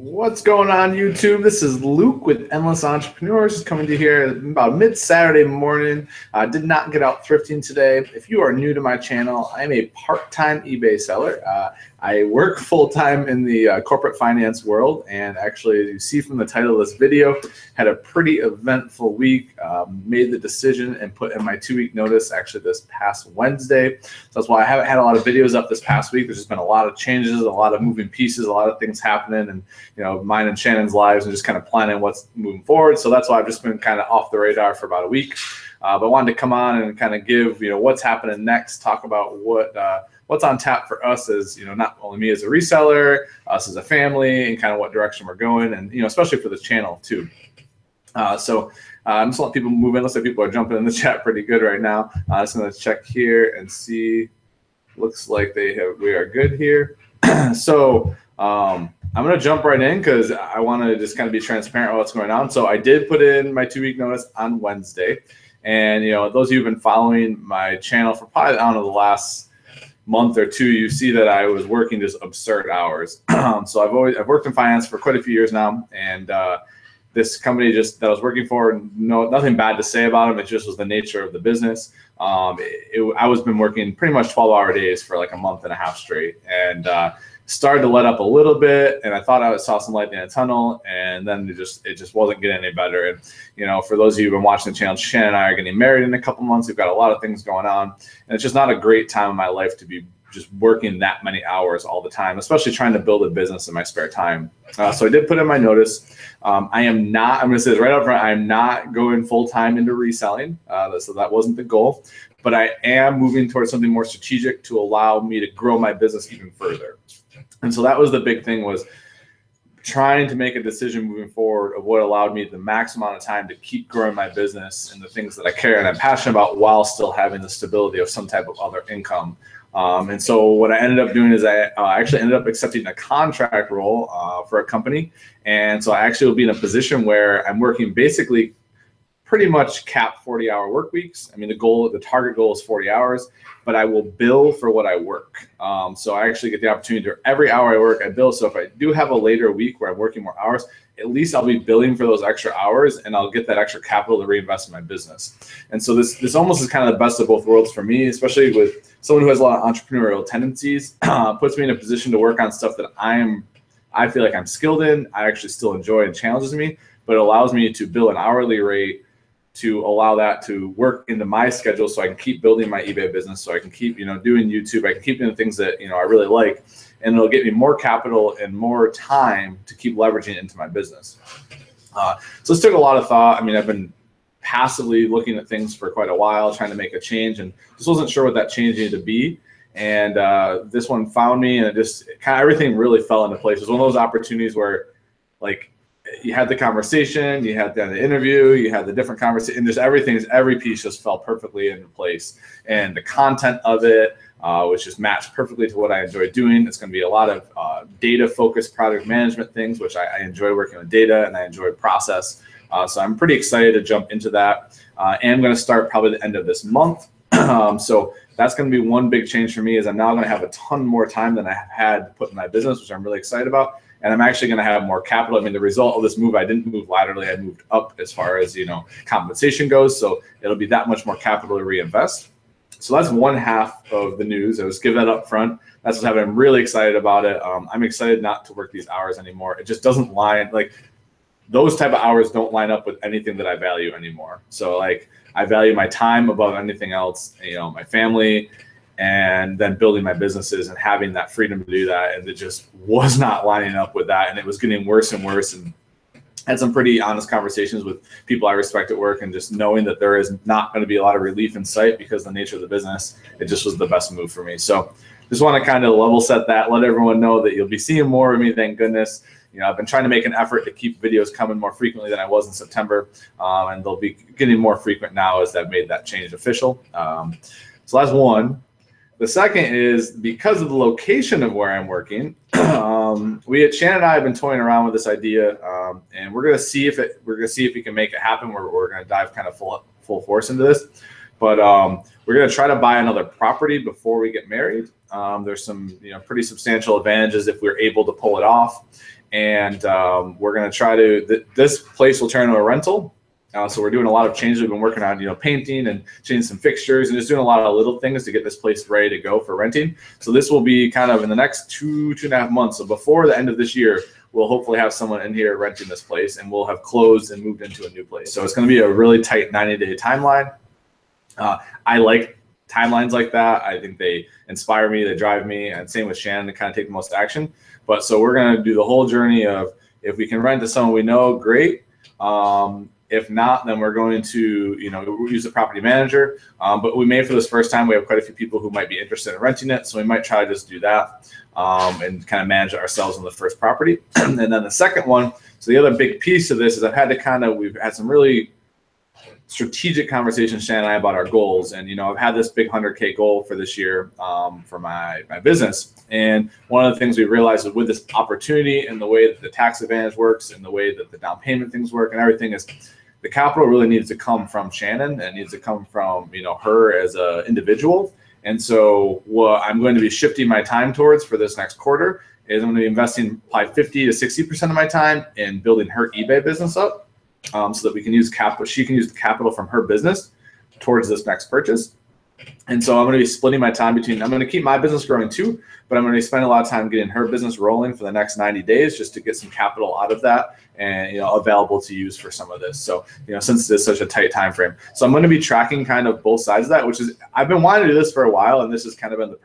What's going on, YouTube? This is Luke with Endless Entrepreneurs, just coming to you here about mid-Saturday morning. I did not get out thrifting today. If you are new to my channel, I'm a part-time eBay seller. I work full-time in the corporate finance world, and actually, as you see from the title of this video, had a pretty eventful week. Made the decision and put in my 2-week notice actually this past Wednesday. So that's why I haven't had a lot of videos up this past week. There's just been a lot of changes, a lot of moving pieces, a lot of things happening, and mine and Shannon's lives, and just kind of planning what's moving forward. So that's why I've just been kind of off the radar for about a week. But I wanted to come on and kind of give what's happening next, talk about what's on tap for us as not only me as a reseller, us as a family, and kind of what direction we're going, and especially for this channel too. So I'm just letting people move in. Looks like people are jumping in the chat pretty good right now. I'm just going to check here and see. Looks like we are good here. So I'm going to jump right in because I want to just kind of be transparent about what's going on. So I did put in my 2-week notice on Wednesday. And, those of you who've been following my channel for probably, I don't know, the last month or two, you see that I was working just absurd hours. So I've worked in finance for quite a few years now. And this company that I was working for, nothing bad to say about them. It just was the nature of the business. I was been working pretty much 12-hour days for like a month and a half straight. And started to let up a little bit, and I thought I saw some light in a tunnel, and then it just wasn't getting any better. And for those of you who've been watching the channel, Shannon and I are getting married in a couple months. We've got a lot of things going on, and it's just not a great time in my life to be just working that many hours all the time, especially trying to build a business in my spare time. So I did put in my notice. I'm going to say this right up front, I'm not going full-time into reselling, so that wasn't the goal. But I am moving towards something more strategic to allow me to grow my business even further. And so that was the big thing, was trying to make a decision moving forward of what allowed me the max amount of time to keep growing my business and the things that I care and I'm passionate about, while still having the stability of some type of other income. And so what I ended up doing is I actually ended up accepting a contract role for a company. And so I actually will be in a position where I'm working basically pretty much capped 40-hour work weeks. I mean, the target goal is 40 hours, but I will bill for what I work. So I actually get the opportunity to, every hour I work, I bill. So if I do have a later week where I'm working more hours, at least I'll be billing for those extra hours, and I'll get that extra capital to reinvest in my business. And so this almost is kind of the best of both worlds for me, especially with someone who has a lot of entrepreneurial tendencies. Puts me in a position to work on stuff that I feel like I'm skilled in, I actually still enjoy, and challenges me, but it allows me to bill an hourly rate to allow that to work into my schedule, so I can keep building my eBay business, so I can keep doing YouTube, I can keep doing the things that I really like, and it'll get me more capital and more time to keep leveraging into my business. So this took a lot of thought. I mean, I've been passively looking at things for quite a while, trying to make a change, and just wasn't sure what that change needed to be. And this one found me, and it just kind of everything really fell into place. It was one of those opportunities where, like, you had the conversation, you had the interview, you had the different conversation, and just every piece just fell perfectly into place. And the content of it, which just matched perfectly to what I enjoy doing. It's going to be a lot of data-focused product management things, which I enjoy working with data, and I enjoy process. So I'm pretty excited to jump into that. And I'm going to start probably the end of this month. So that's going to be one big change for me, is I'm now going to have a ton more time than I have had to put in my business, which I'm really excited about. And I'm actually going to have more capital. I mean, the result of this move, I didn't move laterally, I moved up as far as, compensation goes. So it'll be that much more capital to reinvest. So that's one half of the news. I was give that up front. That's what's happening. I'm really excited about it. I'm excited not to work these hours anymore. It just doesn't line, like, those type of hours don't line up with anything that I value anymore. So, like, I value my time above anything else, my family, and then building my businesses and having that freedom to do that. And it just was not lining up with that. And it was getting worse and worse. And had some pretty honest conversations with people I respect at work, and just knowing that there is not going to be a lot of relief in sight because of the nature of the business, it just was the best move for me. So just want to kind of level set that, let everyone know that you'll be seeing more of me, thank goodness. I've been trying to make an effort to keep videos coming more frequently than I was in September. And they'll be getting more frequent now as I've made that change official. So that's one. The second is, because of the location of where I'm working, Shannon and I have been toying around with this idea, and we're gonna see if we can make it happen. We're gonna dive kind of full force into this, but we're gonna try to buy another property before we get married. There's some pretty substantial advantages if we're able to pull it off, And we're going to try to, this place will turn into a rental. So we're doing a lot of changes. We've been working on, painting and changing some fixtures and just doing a lot of little things to get this place ready to go for renting. So this will be kind of in the next 2.5 months. So before the end of this year, we'll hopefully have someone in here renting this place, and we'll have closed and moved into a new place. So it's going to be a really tight 90-day timeline. I like timelines like that. I think they inspire me, they drive me, and same with Shannon to kind of take the most action. But so we're going to do the whole journey of, if we can rent to someone we know, great. If not, then we're going to, use a property manager. But we may, for this first time, we have quite a few people who might be interested in renting it. So we might try to just do that and kind of manage it ourselves on the first property. And then the second one, so the other big piece of this is we've had some really strategic conversations, Shannon and I, about our goals. And, I've had this big 100K goal for this year for my business. And one of the things we realized is with this opportunity and the way that the tax advantage works and the way that the down payment things work and everything is, the capital really needs to come from Shannon, and needs to come from, her as an individual. And so what I'm going to be shifting my time towards for this next quarter is I'm going to be investing probably 50 to 60% of my time in building her eBay business up, so that we can use capital. She can use the capital from her business towards this next purchase. And so I'm going to be splitting my time between, I'm going to keep my business growing too, but I'm going to spend a lot of time getting her business rolling for the next 90 days just to get some capital out of that and, available to use for some of this. So, since it's such a tight time frame. So I'm going to be tracking kind of both sides of that, which is, I've been wanting to do this for a while, and this has kind of been the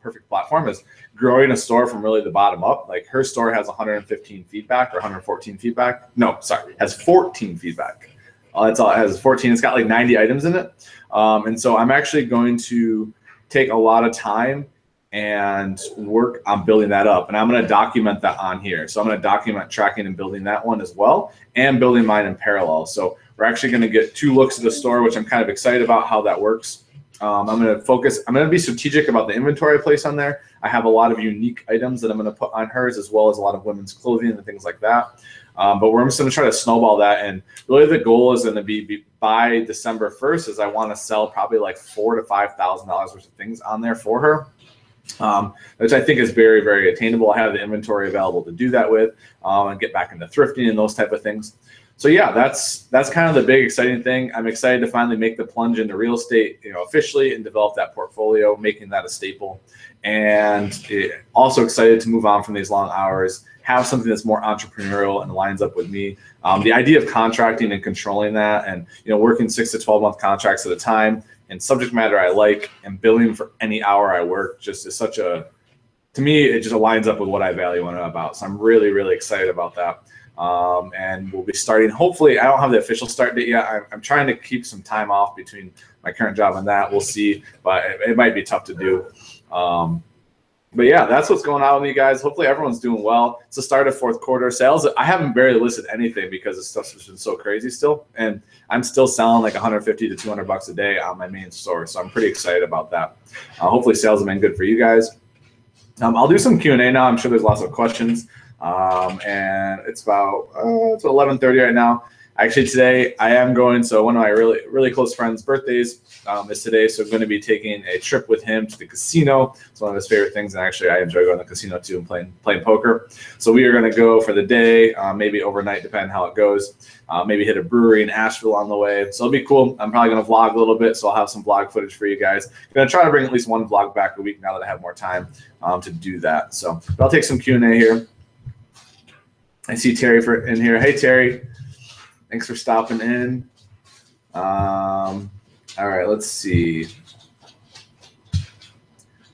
perfect platform, is growing a store from really the bottom up. Like, her store has 115 feedback or 114 feedback. No, sorry, has 14 feedback. That's all it has, 14. It's got like 90 items in it. And so I'm actually going to take a lot of time and work on building that up. And I'm going to document that on here. So I'm going to document tracking and building that one as well, and building mine in parallel. So we're actually going to get 2 looks at the store, which I'm kind of excited about how that works. I'm going to be strategic about the inventory I place on there. I have a lot of unique items that I'm going to put on hers, as well as a lot of women's clothing and things like that. But we're just going to try to snowball that. And really the goal is going to be by December 1st is I want to sell probably like $4,000 to $5,000 worth of things on there for her, which I think is very, very attainable. I have the inventory available to do that with, and get back into thrifting and those type of things. So yeah, that's kind of the big exciting thing. I'm excited to finally make the plunge into real estate, officially, and develop that portfolio, making that a staple. And also excited to move on from these long hours, have something that's more entrepreneurial and lines up with me. The idea of contracting and controlling that, and working 6 to 12 month contracts at a time, and subject matter I like, and billing for any hour I work, just is such a, to me, it just aligns up with what I value and about. So I'm really, really excited about that. And we'll be starting, hopefully, I don't have the official start date yet. I'm trying to keep some time off between my current job and that. We'll see, but it might be tough to do. But yeah, that's what's going on with you guys. Hopefully everyone's doing well. It's the start of 4th quarter sales. I haven't barely listed anything because this stuff's been so crazy still. And I'm still selling like 150 to 200 bucks a day on my main store. So I'm pretty excited about that. Hopefully sales have been good for you guys. I'll do some Q&A now. I'm sure there's lots of questions. And it's about it's 11:30 right now. Actually, today I am going. So one of my really, really close friends' birthdays is today. So I'm going to be taking a trip with him to the casino. It's one of his favorite things. And actually, I enjoy going to the casino too and playing poker. So we are going to go for the day, maybe overnight, depending on how it goes. Maybe hit a brewery in Asheville on the way. So it'll be cool. I'm probably going to vlog a little bit. So I'll have some vlog footage for you guys. I'm going to try to bring at least one vlog back a week now that I have more time to do that. So but I'll take some Q&A here. I see Terry in here. Hey, Terry. Thanks for stopping in. All right, let's see.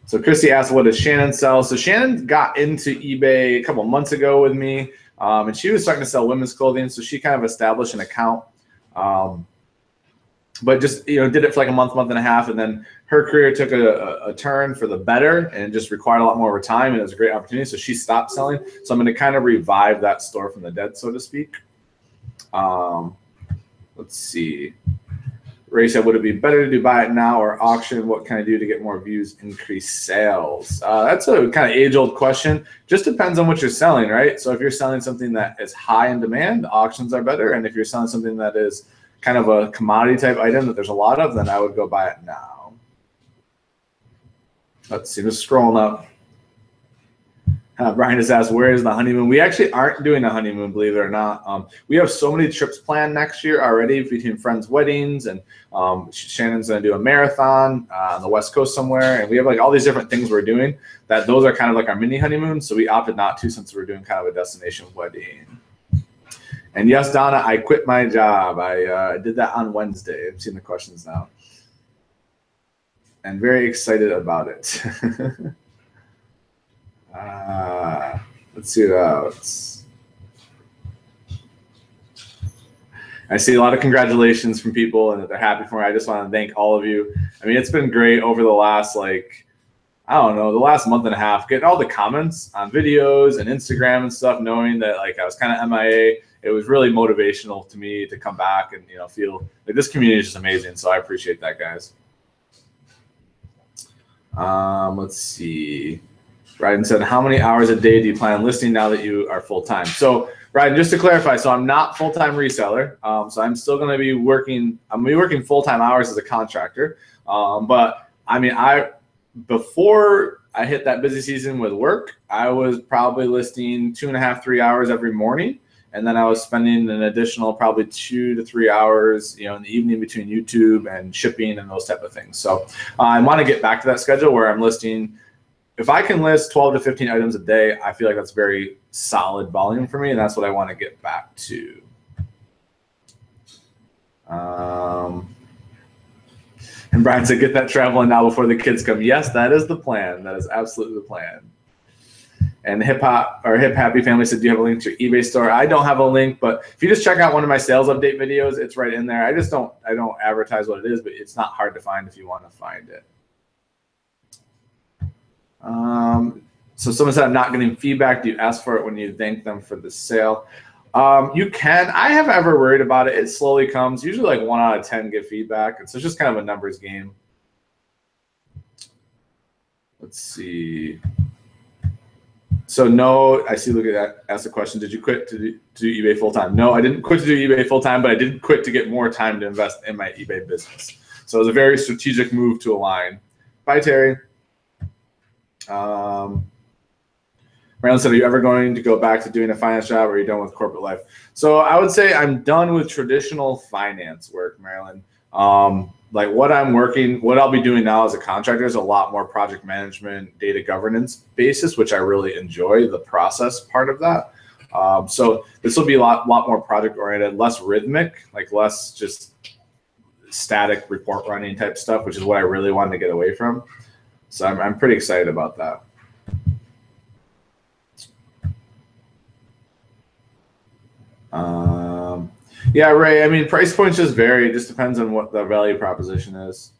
So Christy asked, what does Shannon sell? So Shannon got into eBay a couple months ago with me, and she was starting to sell women's clothing. So she kind of established an account, but just did it for like a month and a half, and then her career took a turn for the better and just required a lot more of her time, and it was a great opportunity. So she stopped selling. So I'm going to kind of revive that store from the dead, so to speak. Let's see. Ray said, would it be better to buy it now or auction? What can I do to get more views, increase sales? That's a kind of age-old question. Just depends on what you're selling, right? So if you're selling something that is high in demand, auctions are better. And if you're selling something that is kind of a commodity type item that there's a lot of, then I would go buy it now. Let's see, just scrolling up. Brian just asked, where is the honeymoon? We actually aren't doing a honeymoon, believe it or not. We have so many trips planned next year already between friends' weddings, and Shannon's going to do a marathon on the West Coast somewhere. And we have like all these different things we're doing that those are kind of like our mini honeymoons. So we opted not to, since we're doing kind of a destination wedding. And yes, Donna, I quit my job. I did that on Wednesday. I'm seeing the questions now. And very excited about it. Let's see what else. I see a lot of congratulations from people and that they're happy for me. I just want to thank all of you. I mean, it's been great over the last, like, I don't know, the last month and a half, getting all the comments on videos and Instagram and stuff, knowing that like I was kind of MIA. It was really motivational to me to come back and, you know, feel like this community is just amazing. So I appreciate that, guys. Let's see. Ryden said, how many hours a day do you plan on listing now that you are full-time? So Ryden, just to clarify, so I'm not full-time reseller. So I'm still going to be working, full-time hours as a contractor. But I mean, before I hit that busy season with work, I was probably listing 2.5, 3 hours every morning. And then I was spending an additional probably 2 to 3 hours, you know, in the evening between YouTube and shipping and those type of things. So I want to get back to that schedule where I'm listing. If I can list 12 to 15 items a day, I feel like that's very solid volume for me, and that's what I want to get back to. And Brian said, get that traveling now before the kids come. Yes, that is the plan. That is absolutely the plan. And Hip Happy Family said, do you have a link to your eBay store? I don't have a link, but if you just check out one of my sales update videos, it's right in there. I don't advertise what it is, but it's not hard to find if you want to find it. So someone said, I'm not getting feedback. Do you ask for it when you thank them for the sale? You can. I haven't ever worried about it. It slowly comes. Usually like 1 out of 10 get feedback. And so it's just kind of a numbers game. Let's see. So no, I see, look at that, ask the question, did you quit to do eBay full-time? No, I didn't quit to do eBay full-time, but I did quit to get more time to invest in my eBay business. So it was a very strategic move to align. Bye, Terry. Marilyn said, are you ever going to go back to doing a finance job, or are you done with corporate life? So I would say I'm done with traditional finance work, Marilyn. Like what I'll be doing now as a contractor is a lot more project management, data governance basis, which I really enjoy the process part of that. So this will be a lot more project oriented, less rhythmic, like less just static report running type stuff, which is what I really wanted to get away from. So I'm pretty excited about that. Yeah, Ray, I mean, price points just vary. It just depends on what the value proposition is.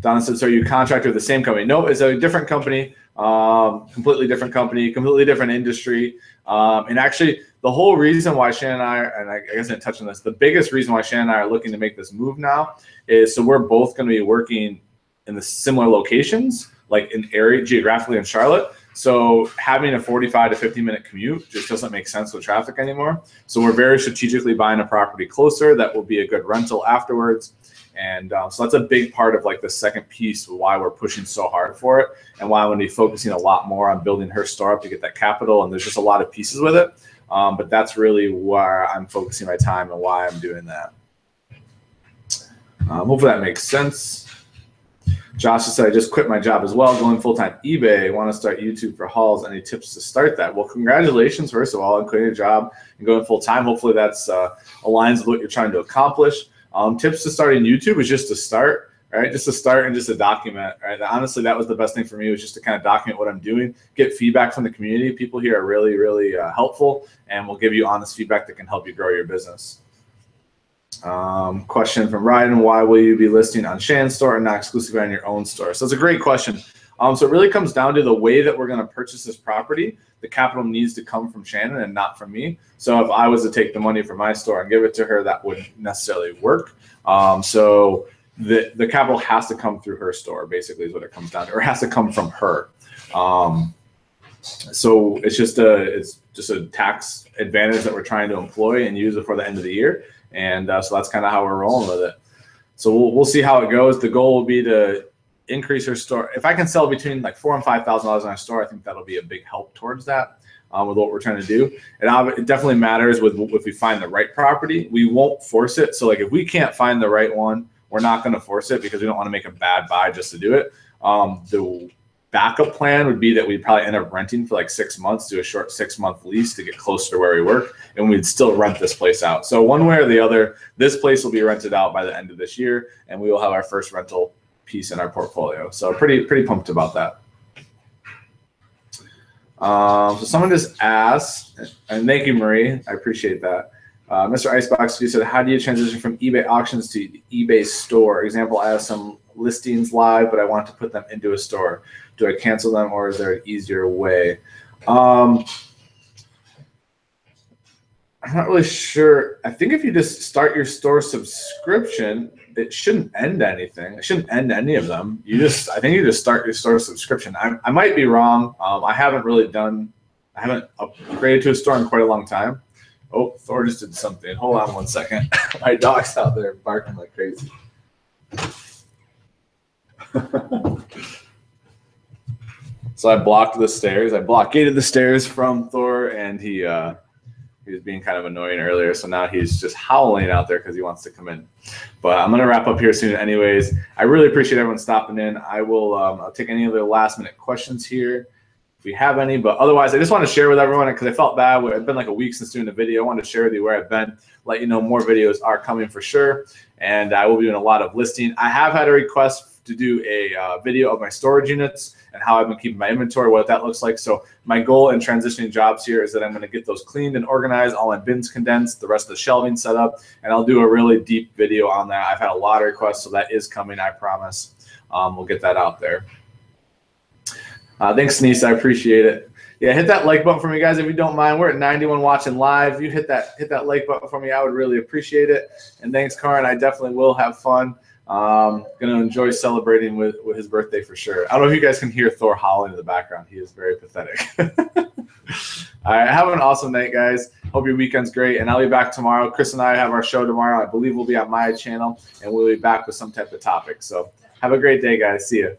Donna said, so you contract with the same company? No, it's a different company, completely different industry. And actually, the whole reason why Shannon and I guess I didn't touch on this, the biggest reason why Shannon and I are looking to make this move now is so we're both going to be working in the similar locations, like in area geographically in Charlotte. So having a 45 to 50-minute commute just doesn't make sense with traffic anymore. So we're very strategically buying a property closer that will be a good rental afterwards. And so that's a big part of like the second piece of why we're pushing so hard for it, and why I'm going to be focusing a lot more on building her store up to get that capital. And there's just a lot of pieces with it. But that's really where I'm focusing my time and why I'm doing that. Hopefully that makes sense. Josh said, I just quit my job as well, going full-time eBay. I want to start YouTube for hauls. Any tips to start that? Well, congratulations, first of all, on quitting a job and going full-time. Hopefully that's aligns with what you're trying to accomplish. Tips to starting YouTube is just to start, right? Just to start and just to document, right? Honestly, that was the best thing for me, was just to kind of document what I'm doing, get feedback from the community. People here are really, really helpful, and will give you honest feedback that can help you grow your business. Question from Ryden, why will you be listing on Shannon's store and not exclusively on your own store? So it's a great question. So it really comes down to the way that we're going to purchase this property. The capital needs to come from Shannon and not from me. So if I was to take the money from my store and give it to her, that wouldn't necessarily work. So the capital has to come through her store, basically, is what it comes down to, or it has to come from her. So it's just a tax advantage that we're trying to employ and use before the end of the year. And so that's kind of how we're rolling with it. So we'll see how it goes. The goal will be to increase our store. If I can sell between like $4,000 and $5,000 in our store, I think that'll be a big help towards that. With what we're trying to do. It definitely matters with if we find the right property. We won't force it. So like if we can't find the right one, we're not going to force it because we don't want to make a bad buy just to do it. The backup plan would be that we'd probably end up renting for like 6 months, do a short 6-month lease to get closer to where we work, and we'd still rent this place out. So one way or the other, this place will be rented out by the end of this year, and we will have our first rental piece in our portfolio. So pretty pumped about that. So someone just asked, and thank you, Marie. I appreciate that. Mr. Icebox, you said, how do you transition from eBay auctions to eBay store? Example, I have some listings live, but I want to put them into a store. Do I cancel them, or is there an easier way? I'm not really sure. I think if you just start your store subscription, it shouldn't end anything. It shouldn't end any of them. I think you just start your store subscription. I might be wrong. I haven't upgraded to a store in quite a long time. Oh, Thor just did something. Hold on 1 second. My dog's out there barking like crazy. So I blocked the stairs. I blockaded the stairs from Thor, and he was being kind of annoying earlier. So now he's just howling out there because he wants to come in. But I'm going to wrap up here soon anyways. I really appreciate everyone stopping in. I will I'll take any of the last minute questions here if we have any. But otherwise, I just want to share with everyone because I felt bad. It's been like a week since doing the video. I wanted to share with you where I've been, let you know more videos are coming for sure. And I will be doing a lot of listing. I have had a request to do a video of my storage units and how I've been keeping my inventory, what that looks like. So my goal in transitioning jobs here is that I'm going to get those cleaned and organized, all my bins condensed, the rest of the shelving set up, and I'll do a really deep video on that. I've had a lot of requests, so that is coming, I promise. We'll get that out there. Thanks, Denise. I appreciate it. Yeah, hit that like button for me, guys, if you don't mind. We're at 91 watching live. If you hit that like button for me, I would really appreciate it. And thanks, Karan. I definitely will have fun. Going to enjoy celebrating with his birthday for sure. I don't know if you guys can hear Thor howling in the background. He is very pathetic. All right, have an awesome night, guys. Hope your weekend's great, and I'll be back tomorrow. Chris and I have our show tomorrow. I believe we'll be on my channel, and we'll be back with some type of topic. So have a great day, guys. See you.